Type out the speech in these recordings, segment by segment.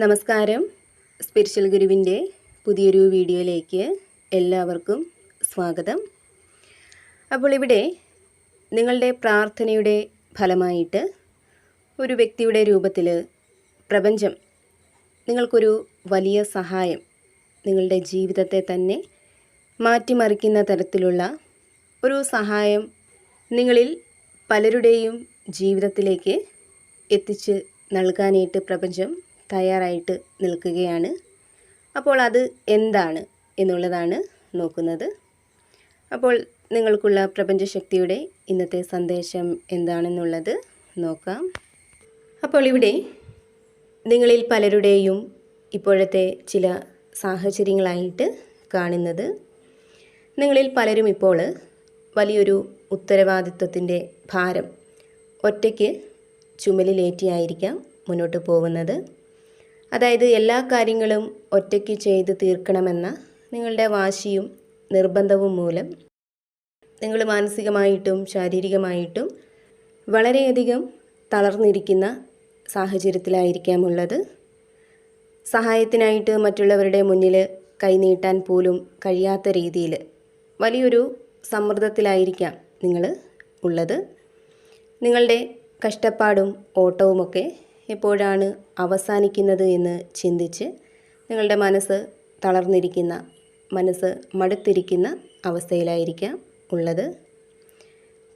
നമസ്കാരം. സ്പിരിച്വൽ ഗുരുവിൻ്റെ പുതിയൊരു വീഡിയോയിലേക്ക് എല്ലാവർക്കും സ്വാഗതം. അപ്പോൾ ഇവിടെ നിങ്ങളുടെ പ്രാർത്ഥനയുടെ ഫലമായിട്ട് ഒരു വ്യക്തിയുടെ രൂപത്തിൽ പ്രപഞ്ചം നിങ്ങൾക്കൊരു വലിയ സഹായം, നിങ്ങളുടെ ജീവിതത്തെ തന്നെ മാറ്റിമറിക്കുന്ന തരത്തിലുള്ള ഒരു സഹായം നിങ്ങളിൽ പലരുടെയും ജീവിതത്തിലേക്ക് എത്തിച്ച് നൽകാനായിട്ട് പ്രപഞ്ചം തയ്യാറായിട്ട് നിൽക്കുകയാണ്. അപ്പോൾ അത് എന്താണ് എന്നുള്ളതാണ് നോക്കുന്നത്. അപ്പോൾ നിങ്ങൾക്കുള്ള പ്രപഞ്ചശക്തിയുടെ ഇന്നത്തെ സന്ദേശം എന്താണെന്നുള്ളത് നോക്കാം. അപ്പോൾ ഇവിടെ നിങ്ങളിൽ പലരുടെയും ഇപ്പോഴത്തെ ചില സാഹചര്യങ്ങളായിട്ട് കാണുന്നത്, നിങ്ങളിൽ പലരും ഇപ്പോൾ വലിയൊരു ഉത്തരവാദിത്വത്തിൻ്റെ ഭാരം ഒറ്റയ്ക്ക് ചുമലിലേറ്റിയായിരിക്കാം മുന്നോട്ട് പോകുന്നത്. അതായത് എല്ലാ കാര്യങ്ങളും ഒറ്റയ്ക്ക് ചെയ്ത് തീർക്കണമെന്ന നിങ്ങളുടെ വാശിയും നിർബന്ധവും മൂലം നിങ്ങൾ മാനസികമായിട്ടും ശാരീരികമായിട്ടും വളരെയധികം തളർന്നിരിക്കുന്ന സാഹചര്യത്തിലായിരിക്കാം ഉള്ളത്. സഹായത്തിനായിട്ട് മറ്റുള്ളവരുടെ മുന്നിൽ കൈനീട്ടാൻ പോലും കഴിയാത്ത രീതിയിൽ വലിയൊരു സമ്മർദ്ദത്തിലായിരിക്കാം നിങ്ങൾ ഉള്ളത്. നിങ്ങളുടെ കഷ്ടപ്പാടും ഓട്ടവുമൊക്കെ എപ്പോഴാണ് അവസാനിക്കുന്നത് എന്ന് ചിന്തിച്ച് നിങ്ങളുടെ മനസ്സ് തളർന്നിരിക്കുന്ന, മനസ്സ് മടുത്തിരിക്കുന്ന അവസ്ഥയിലായിരിക്കാം ഉള്ളത്.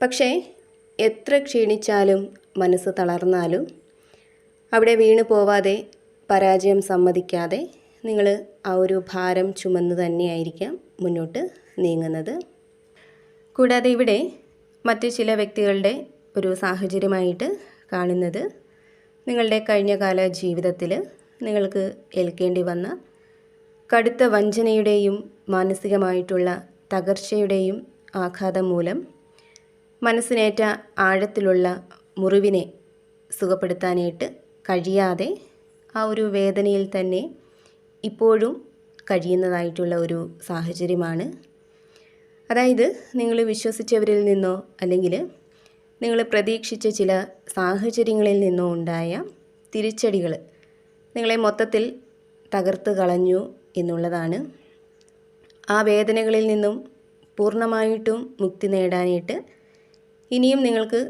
പക്ഷേ എത്ര ക്ഷീണിച്ചാലും മനസ്സ് തളർന്നാലും അവിടെ വീണു പോവാതെ, പരാജയം സമ്മതിക്കാതെ നിങ്ങൾ ആ ഒരു ഭാരം ചുമന്ന് തന്നെയായിരിക്കാം മുന്നോട്ട് നീങ്ങുന്നത്. കൂടാതെ ഇവിടെ മറ്റ് ചില വ്യക്തികളുടെ ഒരു സാഹചര്യമായിട്ട് കാണുന്നത്, നിങ്ങളുടെ കഴിഞ്ഞകാല ജീവിതത്തിൽ നിങ്ങൾക്ക് ഏൽക്കേണ്ടി വന്ന കടുത്ത വഞ്ചനയുടെയും മാനസികമായിട്ടുള്ള തകർച്ചയുടെയും ആഘാതം മൂലം മനസ്സിനേറ്റ ആഴത്തിലുള്ള മുറിവിനെ സുഖപ്പെടുത്താനായിട്ട് കഴിയാതെ ആ ഒരു വേദനയിൽ തന്നെ ഇപ്പോഴും കഴിയുന്നതായിട്ടുള്ള ഒരു സാഹചര്യമാണ്. അതായത് നിങ്ങൾ വിശ്വസിച്ചവരിൽ നിന്നോ അല്ലെങ്കിൽ നിങ്ങൾ പ്രതീക്ഷിച്ച ചില സാഹചര്യങ്ങളിൽ നിന്നോ ഉണ്ടായ തിരിച്ചടികൾ നിങ്ങളെ മൊത്തത്തിൽ തകർത്ത് കളഞ്ഞു എന്നുള്ളതാണ്. ആ വേദനകളിൽ നിന്നും പൂർണ്ണമായിട്ടും മുക്തി നേടാനായിട്ട് ഇനിയും നിങ്ങൾക്ക്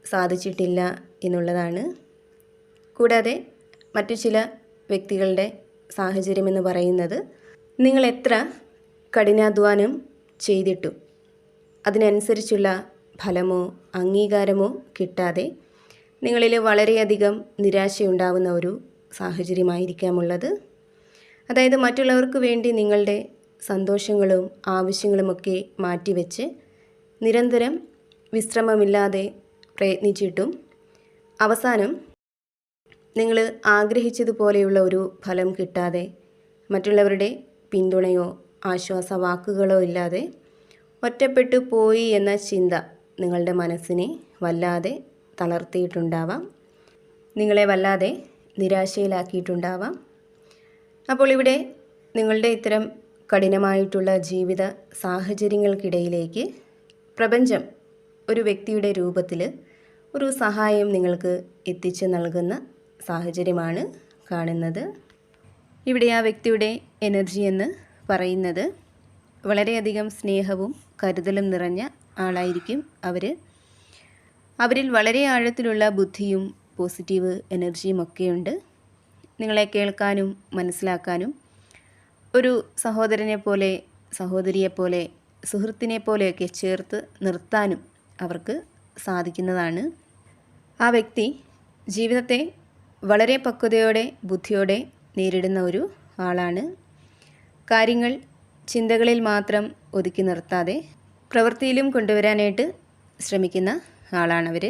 സാധിച്ചിട്ടില്ല എന്നുള്ളതാണ്. കൂടാതെ മറ്റു ചില വ്യക്തികളുടെ സാഹചര്യമെന്ന് പറയുന്നത്, നിങ്ങൾ എത്ര കഠിനാധ്വാനം ചെയ്തിട്ടും അതിനനുസരിച്ചുള്ള ഫലമോ അംഗീകാരമോ കിട്ടാതെ നിങ്ങളിൽ വളരെയധികം നിരാശയുണ്ടാവുന്ന ഒരു സാഹചര്യമായിരിക്കാമുള്ളത്. അതായത് മറ്റുള്ളവർക്ക് വേണ്ടി നിങ്ങളുടെ സന്തോഷങ്ങളും ആവശ്യങ്ങളുമൊക്കെ മാറ്റിവെച്ച് നിരന്തരം വിശ്രമമില്ലാതെ പ്രയത്നിച്ചിട്ടും അവസാനം നിങ്ങൾ ആഗ്രഹിച്ചതുപോലെയുള്ള ഒരു ഫലം കിട്ടാതെ, മറ്റുള്ളവരുടെ പിന്തുണയോ ആശ്വാസവാക്കുകളോ ഇല്ലാതെ ഒറ്റപ്പെട്ടു പോയി എന്ന ചിന്ത നിങ്ങളുടെ മനസ്സിനെ വല്ലാതെ തളർത്തിയിട്ടുണ്ടാവാം, നിങ്ങളെ വല്ലാതെ നിരാശയിലാക്കിയിട്ടുണ്ടാവാം. അപ്പോൾ ഇവിടെ നിങ്ങളുടെ ഇത്തരം കഠിനമായിട്ടുള്ള ജീവിത സാഹചര്യങ്ങൾക്കിടയിലേക്ക് പ്രപഞ്ചം ഒരു വ്യക്തിയുടെ രൂപത്തിൽ ഒരു സഹായം നിങ്ങൾക്ക് എത്തിച്ചു നൽകുന്ന സാഹചര്യമാണ് കാണുന്നത്. ഇവിടെ ആ വ്യക്തിയുടെ എനർജി എന്ന് പറയുന്നത് വളരെയധികം സ്നേഹവും കരുതലും നിറഞ്ഞ ആളായിരിക്കും അവരിൽ വളരെ ആഴത്തിലുള്ള ബുദ്ധിയും പോസിറ്റീവ് എനർജിയും ഒക്കെയുണ്ട്. നിങ്ങളെ കേൾക്കാനും മനസ്സിലാക്കാനും ഒരു സഹോദരനെ പോലെ, സഹോദരിയെ പോലെ, സുഹൃത്തിനെ പോലെയൊക്കെ ചേർത്ത് നിർത്താനും അവർക്ക് സാധിക്കുന്നതാണ്. ആ വ്യക്തി ജീവിതത്തെ വളരെ പക്വതയോടെ, ബുദ്ധിയോടെ നേരിടുന്ന ഒരു ആളാണ്. കാര്യങ്ങൾ ചിന്തകളിൽ മാത്രം ഒതുക്കി നിർത്താതെ പ്രവൃത്തിയിലും കൊണ്ടുവരാനായിട്ട് ശ്രമിക്കുന്ന ആളാണവർ.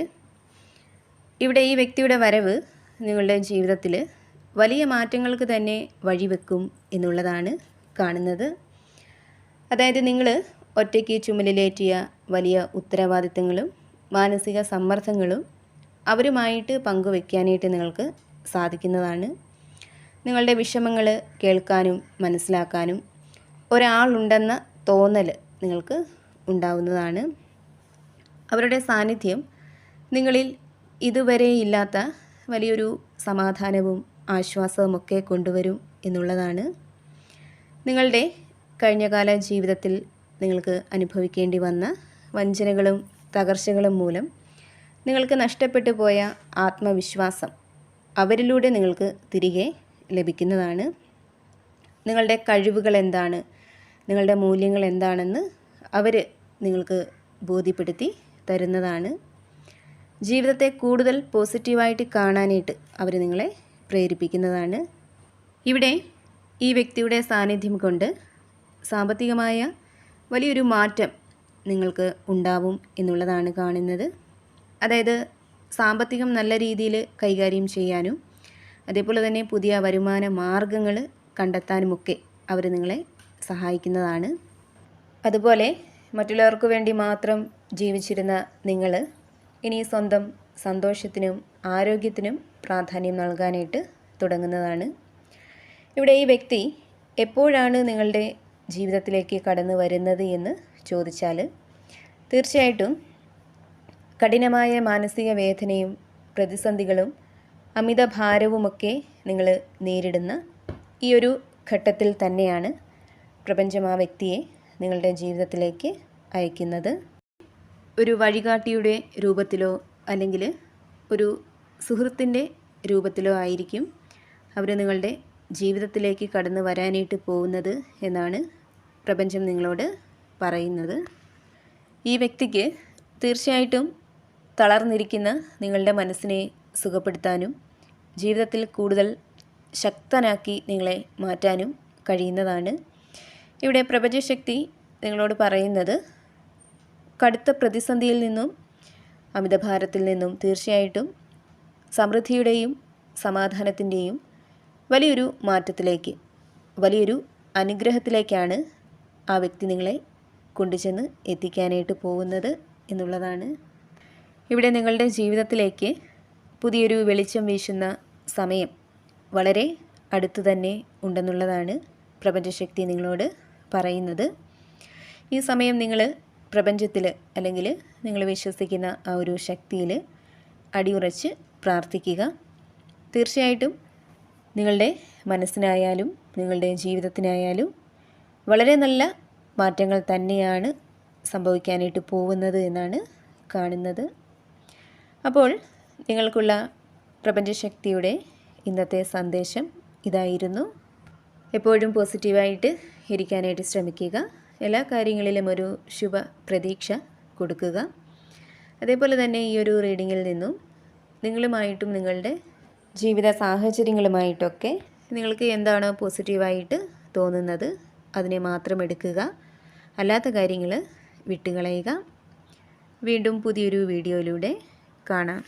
ഇവിടെ ഈ വ്യക്തിയുടെ വരവ് നിങ്ങളുടെ ജീവിതത്തിൽ വലിയ മാറ്റങ്ങൾക്ക് തന്നെ വഴിവെക്കും എന്നുള്ളതാണ് കാണുന്നത്. അതായത് നിങ്ങൾ ഒറ്റയ്ക്ക് ചുമലിലേറ്റിയ വലിയ ഉത്തരവാദിത്തങ്ങളും മാനസിക സമ്മർദ്ദങ്ങളും അവരുമായിട്ട് പങ്കുവെക്കാനായിട്ട് നിങ്ങൾക്ക് സാധിക്കുന്നതാണ്. നിങ്ങളുടെ വിഷമങ്ങൾ കേൾക്കാനും മനസ്സിലാക്കാനും ഒരാളുണ്ടെന്ന തോന്നൽ നിങ്ങൾക്ക് ഉണ്ടാവുന്നതാണ്. അവരുടെ സാന്നിധ്യം നിങ്ങളിൽ ഇതുവരെ ഇല്ലാത്ത വലിയൊരു സമാധാനവും ആശ്വാസവുമൊക്കെ കൊണ്ടുവരും എന്നുള്ളതാണ്. നിങ്ങളുടെ കഴിഞ്ഞകാല ജീവിതത്തിൽ നിങ്ങൾക്ക് അനുഭവിക്കേണ്ടി വന്ന വഞ്ചനകളും തകർച്ചകളും മൂലം നിങ്ങൾക്ക് നഷ്ടപ്പെട്ടു പോയ ആത്മവിശ്വാസം അവരിലൂടെ നിങ്ങൾക്ക് തിരികെ ലഭിക്കുന്നതാണ്. നിങ്ങളുടെ കഴിവുകൾ എന്താണ്, നിങ്ങളുടെ മൂല്യങ്ങൾ എന്താണെന്ന് അവർ നിങ്ങൾക്ക് ബോധ്യപ്പെടുത്തി തരുന്നതാണ്. ജീവിതത്തെ കൂടുതൽ പോസിറ്റീവായിട്ട് കാണാനായിട്ട് അവർ നിങ്ങളെ പ്രേരിപ്പിക്കുന്നതാണ്. ഇവിടെ ഈ വ്യക്തിയുടെ സാന്നിധ്യം കൊണ്ട് സാമ്പത്തികമായ വലിയൊരു മാറ്റം നിങ്ങൾക്ക് ഉണ്ടാവും എന്നുള്ളതാണ് കാണുന്നത്. അതായത് സാമ്പത്തികം നല്ല രീതിയിൽ കൈകാര്യം ചെയ്യാനും അതേപോലെ തന്നെ പുതിയ വരുമാന മാർഗങ്ങൾ കണ്ടെത്താനുമൊക്കെ അവർ നിങ്ങളെ സഹായിക്കുന്നതാണ്. അതുപോലെ മറ്റുള്ളവർക്ക് വേണ്ടി മാത്രം ജീവിച്ചിരുന്ന നിങ്ങൾ ഇനി സ്വന്തം സന്തോഷത്തിനും ആരോഗ്യത്തിനും പ്രാധാന്യം നൽകാനായിട്ട് തുടങ്ങുന്നതാണ്. ഇവിടെ ഈ വ്യക്തി എപ്പോഴാണ് നിങ്ങളുടെ ജീവിതത്തിലേക്ക് കടന്നു വരുന്നത് എന്ന് ചോദിച്ചാൽ തീർച്ചയായിട്ടും കഠിനമായ മാനസിക വേദനയും പ്രതിസന്ധികളും അമിതഭാരവുമൊക്കെ നിങ്ങൾ നേരിടുന്ന ഈ ഒരു ഘട്ടത്തിൽ തന്നെയാണ് പ്രപഞ്ചം ആ വ്യക്തിയെ നിങ്ങളുടെ ജീവിതത്തിലേക്ക് അയക്കുന്നത്. ഒരു വഴികാട്ടിയുടെ രൂപത്തിലോ അല്ലെങ്കിൽ ഒരു സുഹൃത്തിൻ്റെ രൂപത്തിലോ ആയിരിക്കും അവർ നിങ്ങളുടെ ജീവിതത്തിലേക്ക് കടന്നു വരാനായിട്ട് പോകുന്നത് എന്നാണ് പ്രപഞ്ചം നിങ്ങളോട് പറയുന്നത്. ഈ വ്യക്തിക്ക് തീർച്ചയായിട്ടും തളർന്നിരിക്കുന്ന നിങ്ങളുടെ മനസ്സിനെ സുഖപ്പെടുത്താനും ജീവിതത്തിൽ കൂടുതൽ ശക്തനാക്കി നിങ്ങളെ മാറ്റാനും കഴിയുന്നതാണ്. ഇവിടെ പ്രപഞ്ചശക്തി നിങ്ങളോട് പറയുന്നത് കടുത്ത പ്രതിസന്ധിയിൽ നിന്നും അമിതഭാരത്തിൽ നിന്നും തീർച്ചയായിട്ടും സമൃദ്ധിയുടെയും സമാധാനത്തിൻ്റെയും വലിയൊരു മാറ്റത്തിലേക്ക്, വലിയൊരു അനുഗ്രഹത്തിലേക്കാണ് ആ വ്യക്തി നിങ്ങളെ കൊണ്ടുചെന്ന് എത്തിക്കാനായിട്ട് പോകുന്നത് എന്നുള്ളതാണ്. ഇവിടെ നിങ്ങളുടെ ജീവിതത്തിലേക്ക് പുതിയൊരു വെളിച്ചം വീശുന്ന സമയം വളരെ അടുത്തു തന്നെ ഉണ്ടെന്നുള്ളതാണ് പ്രപഞ്ചശക്തി നിങ്ങളോട് പറയുന്നത്. ഈ സമയം നിങ്ങൾ പ്രപഞ്ചത്തിൽ അല്ലെങ്കിൽ നിങ്ങൾ വിശ്വസിക്കുന്ന ആ ഒരു ശക്തിയിൽ അടിയുറച്ച് പ്രാർത്ഥിക്കുക. തീർച്ചയായിട്ടും നിങ്ങളുടെ മനസ്സിനായാലും നിങ്ങളുടെ ജീവിതത്തിനായാലും വളരെ നല്ല മാറ്റങ്ങൾ തന്നെയാണ് സംഭവിക്കാനായിട്ട് പോകുന്നത് എന്നാണ് കാണുന്നത്. അപ്പോൾ നിങ്ങൾക്കുള്ള പ്രപഞ്ചശക്തിയുടെ ഇന്നത്തെ സന്ദേശം ഇതായിരുന്നു. എപ്പോഴും പോസിറ്റീവായിട്ട് ഇരിക്കാനായിട്ട് ശ്രമിക്കുക. എല്ലാ കാര്യങ്ങളിലും ഒരു ശുഭ പ്രതീക്ഷ കൊടുക്കുക. അതേപോലെ തന്നെ ഈ ഒരു റീഡിങ്ങിൽ നിന്നും നിങ്ങളുമായിട്ടും നിങ്ങളുടെ ജീവിത സാഹചര്യങ്ങളുമായിട്ടൊക്കെ നിങ്ങൾക്ക് എന്താണോ പോസിറ്റീവായിട്ട് തോന്നുന്നത് അതിനെ മാത്രം എടുക്കുക. അല്ലാത്ത കാര്യങ്ങൾ വിട്ടുകളയുക. വീണ്ടും പുതിയൊരു വീഡിയോയിലൂടെ കാണാം.